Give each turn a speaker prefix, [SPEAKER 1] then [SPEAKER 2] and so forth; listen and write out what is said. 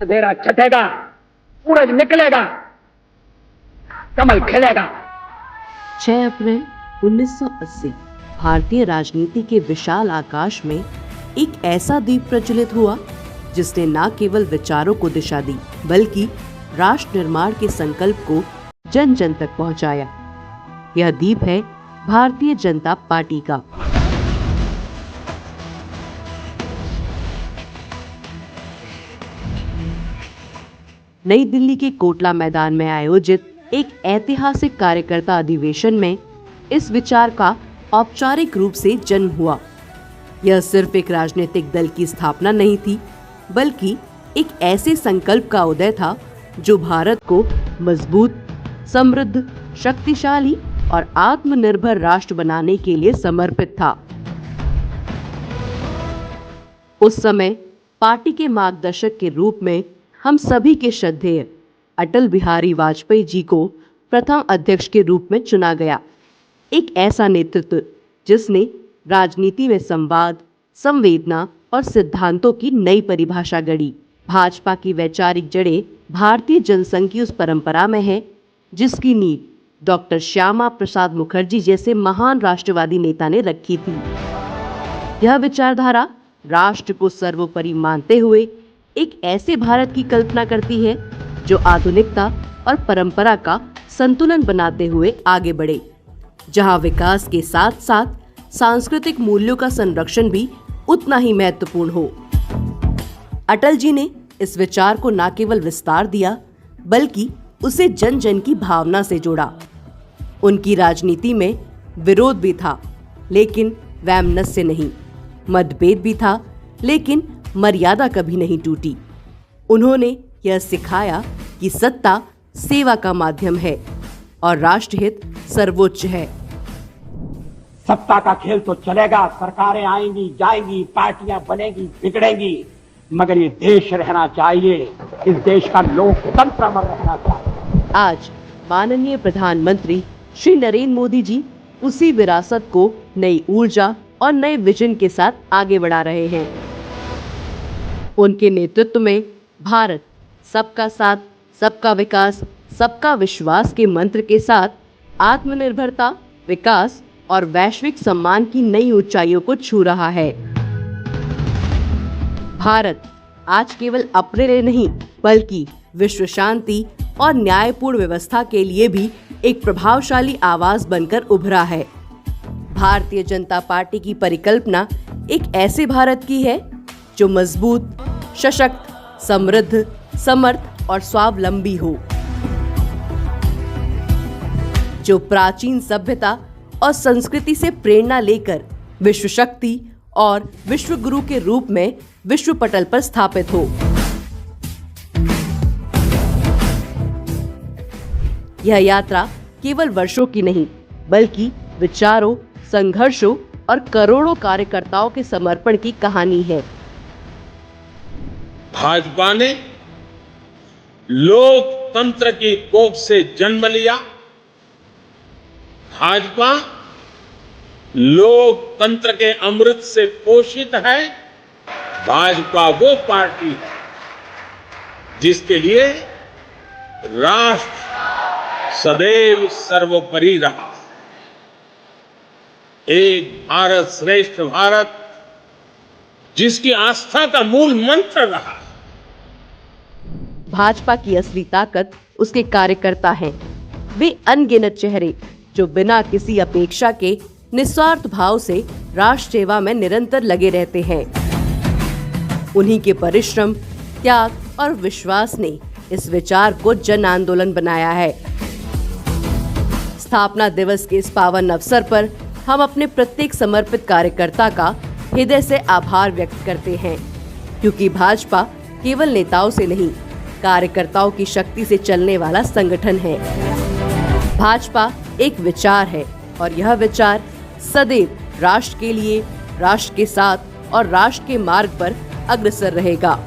[SPEAKER 1] अंधेरा छटेगा, सूरज निकलेगा, कमल खिलेगा।
[SPEAKER 2] 6 अप्रैल 1980 भारतीय राजनीति के विशाल आकाश में एक ऐसा दीप प्रज्वलित हुआ जिसने न केवल विचारों को दिशा दी बल्कि राष्ट्र निर्माण के संकल्प को जन जन तक पहुंचाया। यह दीप है भारतीय जनता पार्टी का। नई दिल्ली के कोटला मैदान में आयोजित एक ऐतिहासिक कार्यकर्ता अधिवेशन में इस विचार का औपचारिक रूप से जन्म हुआ। यह सिर्फ एक राजनीतिक दल की स्थापना नहीं थी, बल्कि एक ऐसे संकल्प का उदय था जो भारत को मजबूत, समृद्ध, शक्तिशाली और आत्मनिर्भर राष्ट्र बनाने के लिए समर्पित था। उस समय पार्टी के मार्गदर्शक के रूप में हम सभी के श्रद्धेय अटल बिहारी वाजपेयी जी को प्रथम अध्यक्ष के रूप में चुना गया। एक ऐसा नेतृत्व जिसने राजनीति में संवाद, संवेदना और सिद्धांतों की नई परिभाषा गढ़ी। भाजपा की वैचारिक जड़ें भारतीय जनसंघ की उस परंपरा में है जिसकी नींव डॉक्टर श्यामा प्रसाद मुखर्जी जैसे महान राष्ट्रवादी नेता ने रखी थी। यह विचारधारा राष्ट्र को सर्वोपरि मानते हुए एक ऐसे भारत की कल्पना करती है जो आधुनिकता और परंपरा का संतुलन बनाते हुए आगे बढ़े, जहां विकास के साथ साथ सांस्कृतिक मूल्यों का संरक्षण भी उतना ही महत्वपूर्ण हो। अटल जी ने इस विचार को न केवल विस्तार दिया बल्कि उसे जन जन की भावना से जोड़ा। उनकी राजनीति में विरोध भी था लेकिन वैमनस्य नहीं, मतभेद भी था लेकिन मर्यादा कभी नहीं टूटी। उन्होंने यह सिखाया कि सत्ता सेवा का माध्यम है और राष्ट्रहित सर्वोच्च है।
[SPEAKER 1] सत्ता का खेल तो चलेगा, सरकारें आएंगी जाएंगी, पार्टियां बनेगी बिगड़ेंगी, मगर ये देश रहना चाहिए, इस देश का लोकतंत्र अमर रहना चाहिए।
[SPEAKER 2] आज माननीय प्रधानमंत्री श्री नरेंद्र मोदी जी उसी विरासत को नई ऊर्जा और नए विजन के साथ आगे बढ़ा रहे हैं। उनके नेतृत्व में भारत सबका साथ, सबका विकास, सबका विश्वास के मंत्र के साथ आत्मनिर्भरता, विकास और वैश्विक सम्मान की नई ऊंचाइयों को छू रहा है। भारत आज केवल अपने लिए नहीं बल्कि विश्व शांति और न्यायपूर्ण व्यवस्था के लिए भी एक प्रभावशाली आवाज बनकर उभरा है। भारतीय जनता पार्टी की परिकल्पना एक ऐसे भारत की है जो मजबूत, सशक्त, समृद्ध, समर्थ और स्वावलंबी हो, जो प्राचीन सभ्यता और संस्कृति से प्रेरणा लेकर विश्व शक्ति और विश्व गुरु के रूप में विश्व पटल पर स्थापित हो। यह यात्रा केवल वर्षों की नहीं बल्कि विचारों, संघर्षों और करोड़ों कार्यकर्ताओं के समर्पण की कहानी है।
[SPEAKER 3] भाजपा ने लोकतंत्र की कोख से जन्म लिया। भाजपा लोकतंत्र के अमृत से पोषित है। भाजपा वो पार्टी है जिसके लिए राष्ट्र सदैव सर्वोपरि रहा। एक भारत श्रेष्ठ भारत जिसकी आस्था का मूल मंत्र रहा।
[SPEAKER 2] भाजपा की असली ताकत उसके कार्यकर्ता हैं। वे अनगिनत चेहरे जो बिना किसी अपेक्षा के निस्वार्थ भाव से राष्ट्र सेवा में निरंतर लगे रहते हैं। उन्हीं के परिश्रम, त्याग और विश्वास ने इस विचार को जन आंदोलन बनाया है। स्थापना दिवस के इस पावन अवसर पर हम अपने प्रत्येक समर्पित कार्यकर्ता का हृदय से आभार व्यक्त करते हैं, क्योंकि भाजपा केवल नेताओं से नहीं, कार्यकर्ताओं की शक्ति से चलने वाला संगठन है। भाजपा एक विचार है और यह विचार सदैव राष्ट्र के लिए, राष्ट्र के साथ और राष्ट्र के मार्ग पर अग्रसर रहेगा।